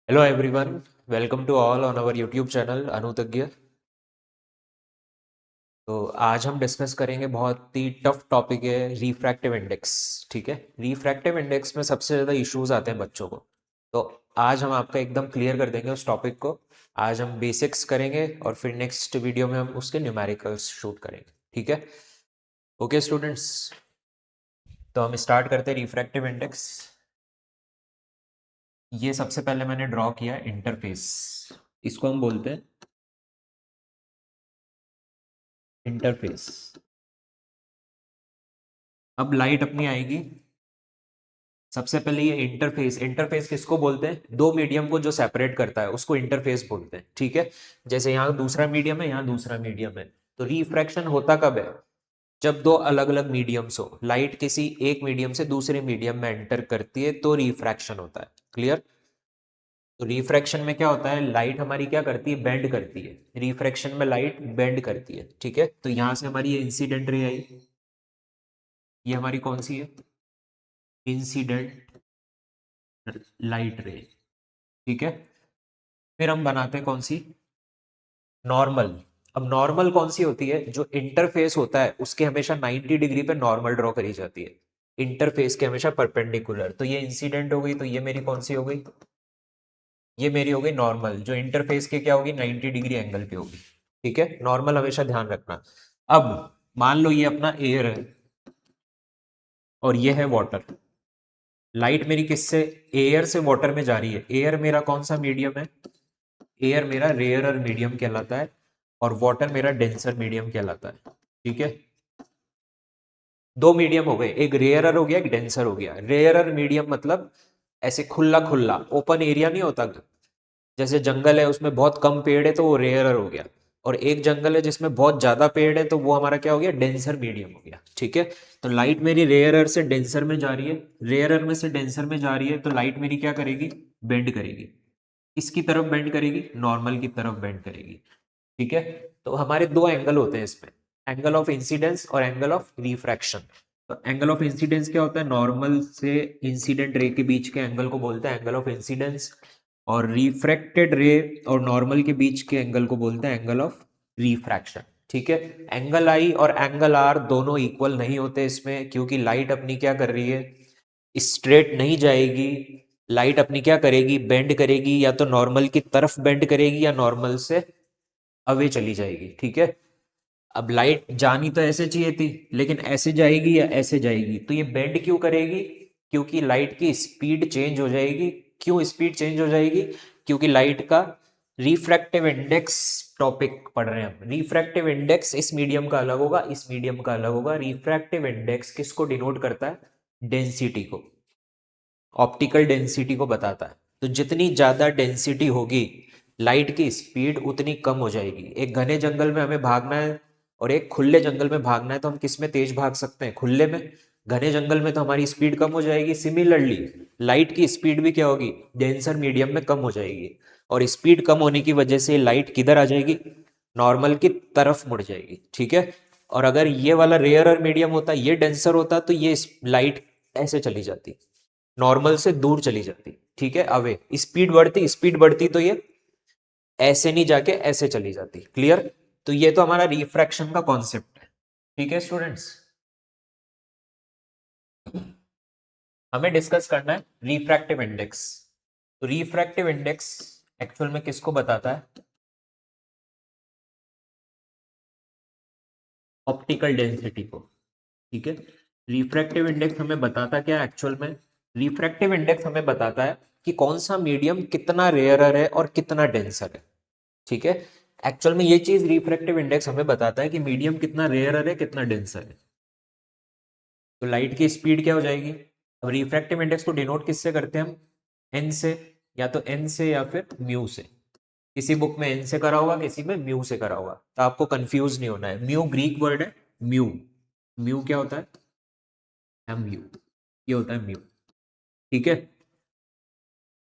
Hello everyone, welcome to all on our YouTube channel अनुतज्ञ। तो आज हम डिस्कस करेंगे बहुत ही टफ टॉपिक है रिफ्रैक्टिव इंडेक्स। ठीक है, रिफ्रैक्टिव इंडेक्स में सबसे ज़्यादा इश्यूज आते हैं बच्चों को। तो आज हम आपका एकदम क्लियर कर देंगे उस टॉपिक को। आज हम बेसिक्स करेंगे और फिर नेक्स्ट वीडियो में हम उसके न्यूमेरिकल्स शूट करेंगे। ठीक है, ओके स्टूडेंट्स। तो हम स्टार्ट करते हैं रिफ्रैक्टिव इंडेक्स। ये सबसे पहले मैंने ड्रॉ किया इंटरफेस। इसको हम बोलते हैं इंटरफेस। अब लाइट अपनी आएगी। सबसे पहले ये इंटरफेस, इंटरफेस किसको बोलते हैं? दो मीडियम को जो सेपरेट करता है उसको इंटरफेस बोलते हैं। ठीक है, जैसे यहाँ दूसरा मीडियम है, यहाँ दूसरा मीडियम है। तो रिफ्रैक्शन होता कब है? जब दो अलग अलग मीडियम्स हो, लाइट किसी एक मीडियम से दूसरे मीडियम में एंटर करती है तो रिफ्रैक्शन होता है। क्लियर? तो रिफ्रैक्शन में क्या होता है, लाइट हमारी क्या करती है? बेंड करती है। रिफ्रैक्शन में लाइट बेंड करती है। ठीक है, तो यहां से हमारी ये इंसिडेंट रे आई। ये हमारी कौन सी है? इंसिडेंट लाइट रे। ठीक है, फिर हम बनाते हैं कौन सी? नॉर्मल। अब नॉर्मल कौन सी होती है? जो इंटरफेस होता है उसके हमेशा 90 डिग्री पे नॉर्मल ड्रॉ करी जाती है। इंटरफेस के हमेशा परपेंडिकुलर। तो ये इंसिडेंट हो गई, तो ये मेरी कौन सी हो गई? ये मेरी हो गई नॉर्मल, जो इंटरफेस के क्या होगी? 90 डिग्री एंगल पे होगी। ठीक है, नॉर्मल हमेशा ध्यान रखना। अब मान लो ये अपना एयर है और ये है वाटर। लाइट मेरी किससे? एयर से वाटर में जा रही है। एयर मेरा कौन सा मीडियम है? एयर मेरा रेयरर मीडियम कहलाता है और वाटर मेरा डेंसर मीडियम कहलाता है। ठीक है, दो मीडियम हो गए, एक रेयरर हो गया, एक डेंसर हो गया। रेयरर मीडियम मतलब ऐसे खुला खुला ओपन एरिया नहीं होता, जैसे जंगल है उसमें बहुत कम पेड़ है तो वो रेयरर हो गया। और एक जंगल है जिसमें बहुत ज्यादा पेड़ है तो वो हमारा क्या हो गया? डेंसर मीडियम हो गया। ठीक है, तो लाइट मेरी रेयरर से डेंसर में जा रही है। रेयरर में से डेंसर में जा रही है तो लाइट मेरी क्या करेगी? बेंड करेगी। किसकी तरफ बेंड करेगी? नॉर्मल की तरफ बेंड करेगी। ठीक है, तो हमारे दो एंगल होते हैं इसमें, एंगल ऑफ इंसिडेंस और एंगल ऑफ रिफ्रैक्शन। तो एंगल ऑफ इंसिडेंस क्या होता है? नॉर्मल से इंसिडेंट रे के बीच के एंगल को बोलते हैं एंगल ऑफ इंसिडेंस। और रिफ्रैक्टेड रे और नॉर्मल के बीच के एंगल को बोलते हैं एंगल ऑफ रिफ्रैक्शन। ठीक है, एंगल आई और एंगल आर दोनों इक्वल नहीं होते इसमें, क्योंकि लाइट अपनी क्या कर रही है? स्ट्रेट नहीं जाएगी। लाइट अपनी क्या करेगी? बेंड करेगी, या तो नॉर्मल की तरफ बेंड करेगी या नॉर्मल से अवे चली जाएगी। ठीक है, अब लाइट जानी तो ऐसे चाहिए थी, लेकिन ऐसे जाएगी या ऐसे जाएगी, तो ये बेंड क्यों करेगी? क्योंकि लाइट की स्पीड चेंज हो जाएगी। क्यों स्पीड चेंज हो जाएगी? क्योंकि लाइट का रिफ्रैक्टिव इंडेक्स टॉपिक पढ़ रहे हैं हम। रिफ्रैक्टिव इंडेक्स इस मीडियम का अलग होगा, इस मीडियम का अलग होगा। रिफ्रैक्टिव इंडेक्स किसको डिनोट करता है? डेंसिटी को, ऑप्टिकल डेंसिटी को बताता है। तो जितनी ज्यादा डेंसिटी होगी, लाइट की स्पीड उतनी कम हो जाएगी। एक घने जंगल में हमें भागना है और एक खुले जंगल में भागना है, तो हम किस में तेज भाग सकते हैं? खुले में। घने जंगल में तो हमारी स्पीड कम हो जाएगी। सिमिलरली लाइट की स्पीड भी क्या होगी? डेंसर मीडियम में कम हो जाएगी। और स्पीड कम होने की वजह से लाइट किधर आ जाएगी? नॉर्मल की तरफ मुड़ जाएगी। ठीक है, और अगर ये वाला रेयर मीडियम होता, ये डेंसर होता, तो ये लाइट ऐसे चली जाती, नॉर्मल से दूर चली जाती। ठीक है, अवे स्पीड बढ़ती तो ये ऐसे नहीं जाके ऐसे चली जाती। क्लियर? तो ये तो हमारा रिफ्रैक्शन का कॉन्सेप्ट है। ठीक है स्टूडेंट्स, हमें डिस्कस करना है रिफ्रैक्टिव इंडेक्स। तो रिफ्रैक्टिव इंडेक्स एक्चुअल में किसको बताता है? ऑप्टिकल डेंसिटी को। ठीक है, रिफ्रैक्टिव इंडेक्स हमें बताता क्या है एक्चुअल में? रिफ्रैक्टिव इंडेक्स हमें बताता है कि कौन सा मीडियम कितना रेयरर है और कितना डेंसर है। ठीक है, एक्चुअल में ये चीज रिफ्रैक्टिव इंडेक्स हमें बताता है कि मीडियम कितना रेयरर है, कितना डेंसर है। तो लाइट की स्पीड क्या हो जाएगी? अब रिफ्रैक्टिव इंडेक्स को डिनोट किससे करते हैं हम? एन से, या तो एन से या फिर म्यू से। किसी बुक में एन से करा होगा, किसी में म्यू से करा होगा, तो आपको कंफ्यूज नहीं होना है। म्यू ग्रीक वर्ड है। म्यू, म्यू क्या होता है? एम यू, ये होता है म्यू। ठीक है,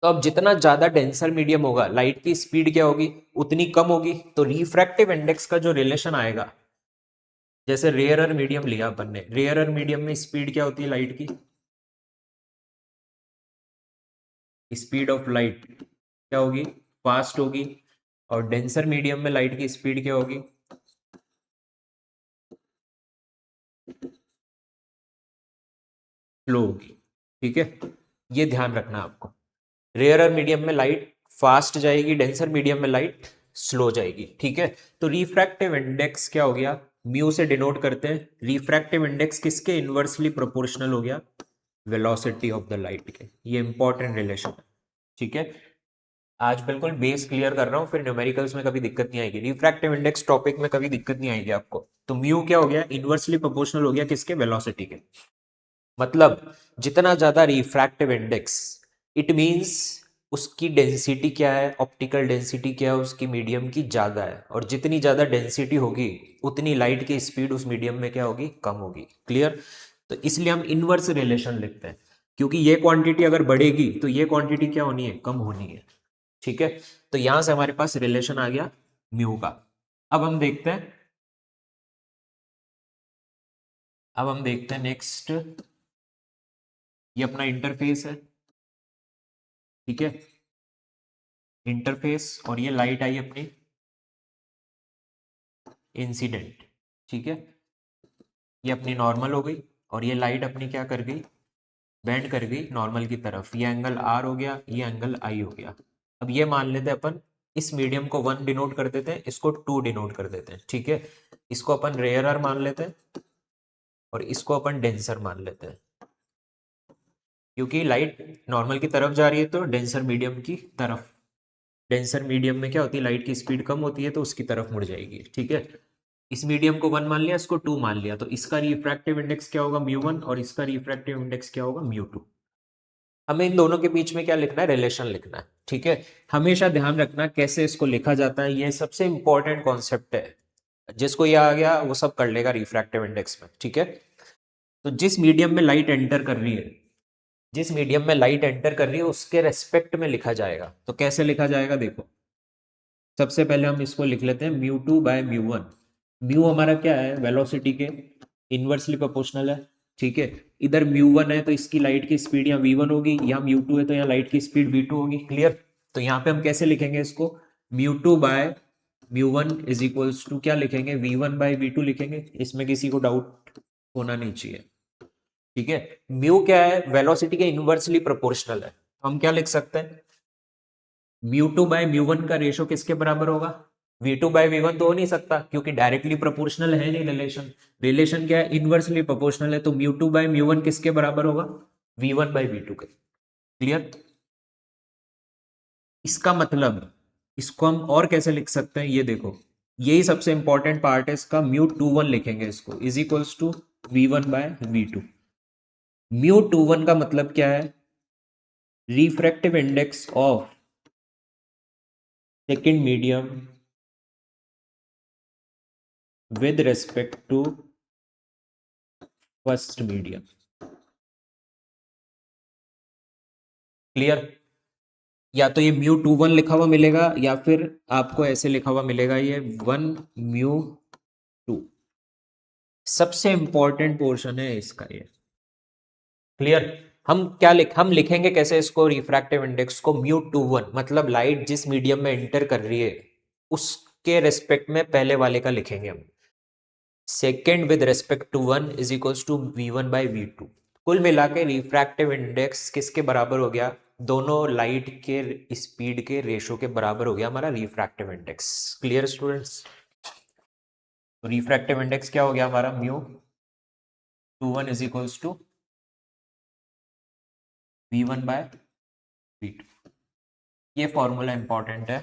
तो अब जितना ज्यादा डेंसर मीडियम होगा, लाइट की स्पीड क्या होगी? उतनी कम होगी। तो रिफ्रैक्टिव इंडेक्स का जो रिलेशन आएगा, जैसे रेयरर मीडियम लिया अपन ने, रेयरर मीडियम में स्पीड क्या होती है लाइट की? स्पीड ऑफ लाइट क्या होगी, फास्ट होगी। और डेंसर मीडियम में लाइट की स्पीड क्या होगी, स्लो होगी। ठीक है, ये ध्यान रखना आपको। रेयरर मीडियम में लाइट फास्ट जाएगी, डेंसर मीडियम में लाइट स्लो जाएगी। ठीक है, तो रिफ्रैक्टिव इंडेक्स क्या हो गया, म्यू से डिनोट करते हैं। रिफ्रैक्टिव इंडेक्स किसके इनवर्सली प्रोपोर्शनल हो गया, वेलोसिटी ऑफ द लाइट के। ये इंपॉर्टेंट रिलेशन है। ठीक है, आज बिल्कुल बेस क्लियर कर रहा हूँ, फिर न्यूमेरिकल्स में कभी दिक्कत नहीं आएगी। रिफ्रैक्टिव इंडेक्स टॉपिक में कभी दिक्कत नहीं आएगी आपको। तो म्यू क्या हो गया, इनवर्सली प्रोपोर्शनल हो गया किसके, वेलोसिटी के। मतलब जितना ज्यादा रिफ्रैक्टिव इंडेक्स, इट मींस उसकी डेंसिटी क्या है, ऑप्टिकल डेंसिटी क्या है उसकी, मीडियम की ज्यादा है। और जितनी ज्यादा डेंसिटी होगी उतनी लाइट की स्पीड उस मीडियम में क्या होगी, कम होगी। क्लियर। तो इसलिए हम इनवर्स रिलेशन लिखते हैं, क्योंकि ये क्वांटिटी अगर बढ़ेगी तो ये क्वांटिटी क्या होनी है, कम होनी है। ठीक है, तो यहां से हमारे पास रिलेशन आ गया म्यू का। अब हम देखते हैं, नेक्स्ट, ये अपना इंटरफेस है। ठीक है, इंटरफेस, और ये लाइट आई अपनी इंसिडेंट। ठीक है, ये अपनी नॉर्मल हो गई, और ये लाइट अपनी क्या कर गई, बेंड कर गई नॉर्मल की तरफ। ये एंगल आर हो गया, ये एंगल आई हो गया। अब ये मान लेते हैं अपन, इस मीडियम को 1 डिनोट कर देते हैं, इसको 2 डिनोट कर देते हैं। ठीक है, इसको अपन रेयरर मान लेते हैं, और इसको अपन डेंसर मान लेते हैं। क्योंकि लाइट नॉर्मल की तरफ जा रही है तो डेंसर मीडियम की तरफ, डेंसर मीडियम में क्या होती है, लाइट की स्पीड कम होती है तो उसकी तरफ मुड़ जाएगी। ठीक है, इस मीडियम को 1 मान लिया, इसको 2 मान लिया, तो इसका रिफ्रैक्टिव इंडेक्स क्या होगा, म्यू 1, और इसका रिफ्रैक्टिव इंडेक्स क्या होगा, म्यू 2। हमें इन दोनों के बीच में क्या लिखना है, रिलेशन लिखना है। ठीक है, हमेशा ध्यान रखना कैसे इसको लिखा जाता है, ये सबसे इंपॉर्टेंट कॉन्सेप्ट है। जिसको ये आ गया वो सब कर लेगा रिफ्रैक्टिव इंडेक्स में। ठीक है, तो जिस मीडियम में लाइट एंटर कर रही है, जिस मीडियम में लाइट एंटर कर रही है उसके रेस्पेक्ट में लिखा जाएगा। तो कैसे लिखा जाएगा, देखो, सबसे पहले हम इसको लिख लेते हैं म्यू 2/म्यू 1। म्यू हमारा क्या है, वेलोसिटी के इनवर्सली प्रोपोर्शनल है। ठीक है, इधर म्यू 1 है तो इसकी लाइट की स्पीड यहाँ v1 होगी, यहाँ म्यू 2 है तो यहाँ लाइट की स्पीड v2 होगी। क्लियर। तो यहाँ पे हम कैसे लिखेंगे इसको, म्यू 2/म्यू 1 इज इक्वल्स टू क्या लिखेंगे, v1/v2 लिखेंगे। इसमें किसी को डाउट होना नहीं चाहिए। ठीक है, म्यू क्या है, वेलोसिटी के इनवर्सली प्रोपोर्शनल है। हम क्या लिख सकते हैं, म्यू 2/म्यू 1 का रेशो किसके बराबर होगा, v2/v1 तो हो नहीं सकता, क्योंकि डायरेक्टली प्रोपोर्शनल है नहीं रिलेशन। रिलेशन क्या है, इनवर्सली प्रोपोर्शनल है, तो म्यू 2/म्यू 1 किसके बराबर होगा, v1/v2 के। क्लियर। इसका मतलब, इसको हम और कैसे लिख सकते हैं, ये देखो, यही सबसे इंपॉर्टेंट पार्ट है इसका। म्यू 2/1 लिखेंगे इसको, is equals to v1/v2। Mu 2/1 का मतलब क्या है, refractive index of second medium with respect to first medium. Clear. या तो ये म्यू 2/1 लिखा हुआ मिलेगा, या फिर आपको ऐसे लिखा हुआ मिलेगा, ये 1/म्यू 2। सबसे इंपॉर्टेंट पोर्शन है इसका ये। क्लियर। हम लिखेंगे कैसे इसको, रिफ्रैक्टिव इंडेक्स को म्यू 2/1, मतलब लाइट जिस मीडियम में एंटर कर रही है उसके रेस्पेक्ट में पहले वाले का लिखेंगे हम। Second with respect to 1 is equals to v1/v2। कुल मिला के रिफ्रैक्टिव इंडेक्स किसके बराबर हो गया, दोनों लाइट के स्पीड के रेशो के बराबर हो गया हमारा रिफ्रैक्टिव इंडेक्स। Clear students. तो रिफ्रैक्टिव इंडेक्स क्या हो गया हमारा, mu 2/1 is equals to v1/v2। ये फॉर्मूला इंपॉर्टेंट है,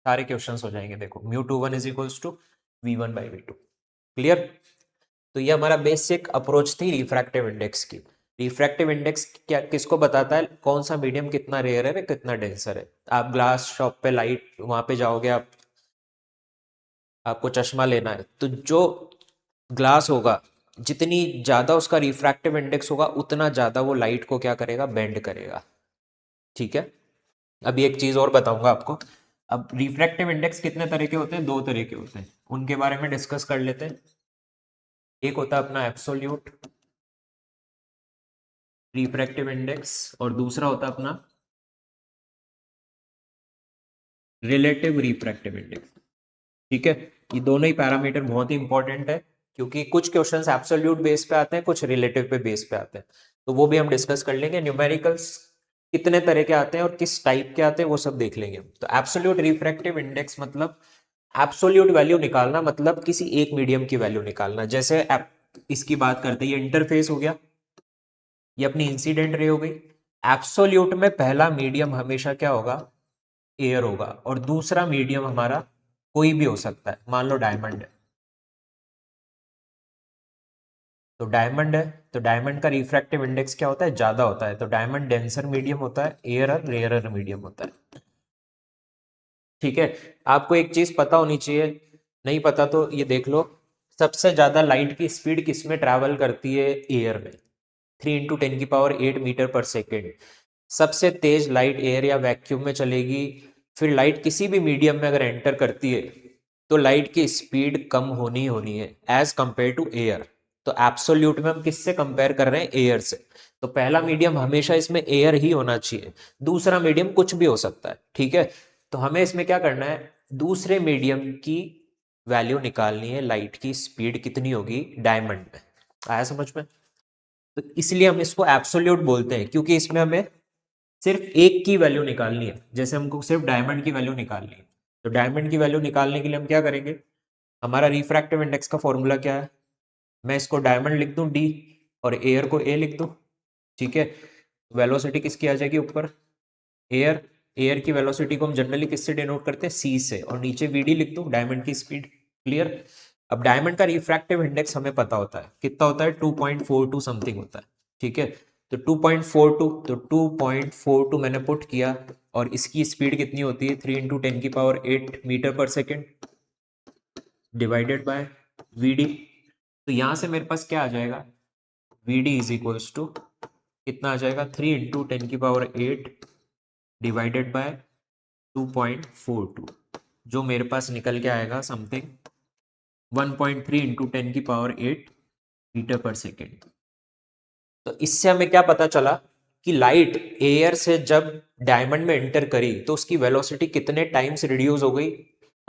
सारे क्वेश्चंस हो जाएंगे। देखो, mu 2/1 is equals to v1/v2। Clear. तो ये हमारा बेसिक अप्रोच थी रिफ्रैक्टिव इंडेक्स की। रिफ्रैक्टिव इंडेक्स क्या किसको बताता है, कौन सा मीडियम कितना रेयर है, कितना डेंसर है। आप ग्लास शॉप पे, लाइट वहां पे जाओगे आप, आपको चश्मा लेना है, तो जो ग्लास होगा, जितनी ज्यादा उसका रिफ्रैक्टिव इंडेक्स होगा उतना ज्यादा वो लाइट को क्या करेगा, बेंड करेगा। ठीक है, अभी एक चीज और बताऊंगा आपको। अब रिफ्रैक्टिव इंडेक्स कितने तरह के होते हैं, दो तरह के होते हैं, उनके बारे में डिस्कस कर लेते हैं। एक होता है अपना एब्सोल्यूट रिफ्रैक्टिव इंडेक्स, और दूसरा होता है अपना रिलेटिव रिफ्रैक्टिव इंडेक्स। ठीक है, ये दोनों ही पैरामीटर बहुत ही इंपॉर्टेंट है, क्योंकि कुछ क्वेश्चंस एब्सोल्यूट बेस पे आते हैं, कुछ रिलेटिव पे बेस पे आते हैं, तो वो भी हम डिस्कस कर लेंगे। न्यूमेरिकल्स कितने तरह के आते हैं और किस टाइप के आते हैं वो सब देख लेंगे। तो एब्सोल्यूट रिफ्रैक्टिव इंडेक्स मतलब एब्सोल्यूट वैल्यू निकालना, मतलब किसी एक मीडियम की वैल्यू निकालना। जैसे इसकी बात करते हैं, ये इंटरफेस हो गया, ये अपनी इंसिडेंट रे हो गई। एब्सोल्यूट में पहला मीडियम हमेशा क्या होगा, एयर होगा, और दूसरा मीडियम हमारा कोई भी हो सकता है, मान लो डायमंड है, तो डायमंड है, तो डायमंड का रिफ्रैक्टिव इंडेक्स क्या होता है, ज्यादा होता है, तो डायमंड डेंसर मीडियम होता है, एयर रेयरर मीडियम होता है। ठीक है, आपको एक चीज पता होनी चाहिए, नहीं पता तो ये देख लो, सबसे ज्यादा लाइट की स्पीड किस में ट्रैवल करती है, एयर में, 3 × 10⁸ मीटर पर सेकेंड। सबसे तेज लाइट एयर या वैक्यूम में चलेगी। फिर लाइट किसी भी मीडियम में अगर एंटर करती है तो लाइट की स्पीड कम होनी है एज कंपेयर टू एयर। तो एब्सोल्यूट में हम किससे कंपेयर कर रहे हैं, एयर से। तो पहला मीडियम हमेशा इसमें एयर ही होना चाहिए, दूसरा मीडियम कुछ भी हो सकता है। ठीक है, तो हमें इसमें क्या करना है, दूसरे मीडियम की वैल्यू निकालनी है, लाइट की स्पीड कितनी होगी डायमंड में। आया समझ में? तो इसलिए हम इसको एब्सोल्यूट बोलते हैं, क्योंकि इसमें हमें सिर्फ एक की वैल्यू निकालनी है। जैसे हमको सिर्फ डायमंड की वैल्यू निकालनी है, तो डायमंड की वैल्यू निकालने के लिए हम क्या करेंगे, हमारा रिफ्रैक्टिव इंडेक्स का फॉर्मूला क्या है, मैं इसको डायमंड लिख दूं डी, और एयर को ए लिख दूं। ठीक है, वेलोसिटी किसकी आ जाएगी ऊपर, एयर, एयर की वेलोसिटी को हम जनरली किससे डिनोट करते हैं, सी से, और नीचे वीडी लिख दूं, डायमंड की स्पीड। क्लियर? अब डायमंड का रिफ्रैक्टिव इंडेक्स हमें पता होता है, कितना होता है, 2.42 समथिंग होता है। ठीक है, तो 2.42, तो 2.42 मैंने पुट किया, और इसकी स्पीड कितनी होती है, 3 × 10⁸ मीटर पर सेकेंड डिवाइडेड बाय वीडी। तो यहां से मेरे पास क्या आ जाएगा, वीडी इज इक्वल्स टू कितना आ जाएगा, 3 × 10⁸ डिवाइडेड बाय 2.42, जो मेरे पास निकल के आएगा समथिंग 1.3 × 10⁸ मीटर पर सेकेंड। तो इससे हमें क्या पता चला कि लाइट एयर से जब डायमंड में एंटर करी तो उसकी वेलोसिटी कितने टाइम्स रिड्यूस हो गई,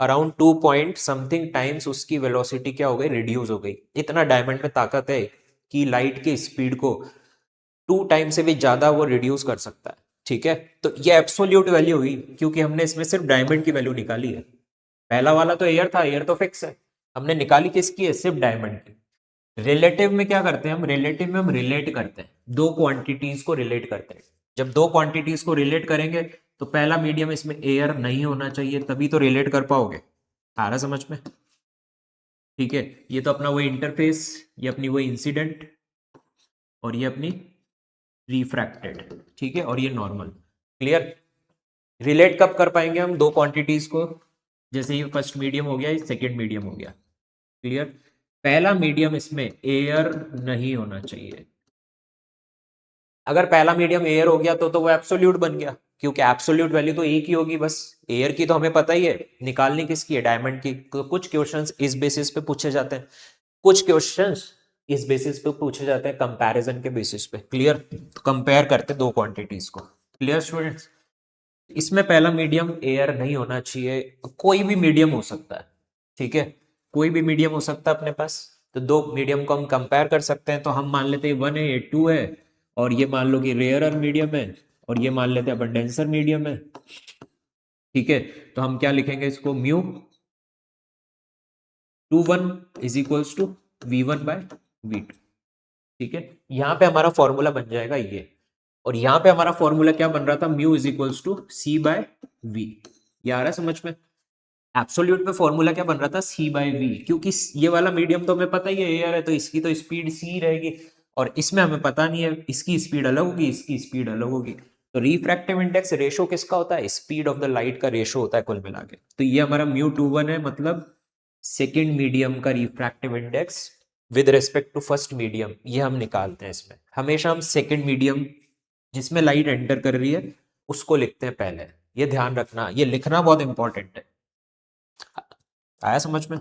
अराउंड 2 पॉइंट समथिंग टाइम्स उसकी वेलोसिटी क्या हो गई, रिड्यूस हो गई। इतना डायमंड में ताकत है कि लाइट की स्पीड को 2 टाइम से भी ज्यादा वो रिड्यूस कर सकता है। ठीक है, तो ये एब्सोल्यूट वैल्यू हुई, क्योंकि हमने इसमें सिर्फ डायमंड की वैल्यू निकाली है। पहला वाला तो एयर था, एयर तो फिक्स है, हमने निकाली किसकी है, सिर्फ डायमंड की। रिलेटिव में क्या करते हैं हम, रिलेटिव में हम रिलेट करते हैं, दो क्वांटिटीज को रिलेट करते हैं। जब दो क्वांटिटीज को रिलेट करेंगे तो पहला मीडियम इसमें एयर नहीं होना चाहिए, तभी तो रिलेट कर पाओगे। आ रहा समझ में? ठीक है, ये तो अपना वही इंटरफेस, ये अपनी वही इंसिडेंट, और ये अपनी रिफ्रैक्टेड। ठीक है, और ये नॉर्मल। क्लियर? रिलेट कब कर पाएंगे हम दो क्वांटिटीज को, जैसे ये फर्स्ट मीडियम हो गया, ये सेकेंड मीडियम हो गया। क्लियर? पहला मीडियम इसमें एयर नहीं होना चाहिए। अगर पहला मीडियम एयर हो गया तो वो एब्सोल्यूट बन गया, क्योंकि एब्सोल्यूट वैल्यू तो एक ही होगी बस। एयर की तो हमें पता ही है, निकालनी किसकी है, डायमंड की। तो कुछ क्वेश्चंस इस बेसिस पे पूछे जाते हैं, कुछ क्वेश्चंस इस बेसिस पे पूछे जाते हैं, कंपैरिजन के बेसिस पे। क्लियर? तो कंपेयर करते दो क्वांटिटीज को। Clear students? इसमें पहला मीडियम एयर नहीं होना चाहिए, कोई भी मीडियम हो सकता है। ठीक है, कोई भी मीडियम हो सकता है अपने पास। तो दो मीडियम को हम कंपेयर कर सकते हैं, तो हम मान लेते हैं 1 है, ये 2 है, और ये मान लो कि रेयरर मीडियम है, और ये मान लेते हैं अपन डेंसर मीडियम है। ठीक है, तो हम क्या लिखेंगे इसको, mu 21 is equals to V1/V2। ठीक है, यहां पे हमारा फॉर्मूला बन जाएगा ये, और यहां पे हमारा फॉर्मूला क्या बन रहा था, mu is equals to C/V। ये आ रहा है समझ में? एब्सोल्यूट में फॉर्मूला क्या बन रहा था, C/V, क्योंकि ये वाला मीडियम तो हमें पता ही है एयर है, तो इसकी तो स्पीड C रहेगी, और इसमें हमें पता नहीं है, इसकी स्पीड अलग होगी, इसकी स्पीड अलग होगी। तो रिफ्रैक्टिव इंडेक्स रेशो किसका होता है, स्पीड ऑफ द लाइट का रेशो होता है कुल मिला के। तो ये हमारा μ21 है, मतलब सेकेंड मीडियम का refractive index with respect to first medium, ये हम निकालते हैं। इसमें हमेशा हम सेकेंड मीडियम जिसमें लाइट एंटर कर रही है उसको लिखते हैं पहले। ये ध्यान रखना, ये लिखना बहुत इंपॉर्टेंट है। आया समझ में?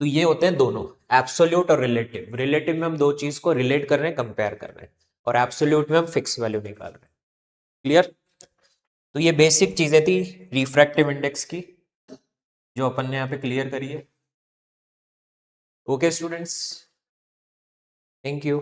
तो ये होते हैं दोनों, एब्सोल्यूट और रिलेटिव। रिलेटिव में हम दो चीज को रिलेट कर रहे हैं, कंपेयर कर रहे हैं, और एब्सोल्यूट में हम फिक्स वैल्यू निकाल रहे हैं। क्लियर? तो ये बेसिक चीजें थी रिफ्रैक्टिव इंडेक्स की जो अपन ने यहाँ पे क्लियर करी है। Okay students, thank you.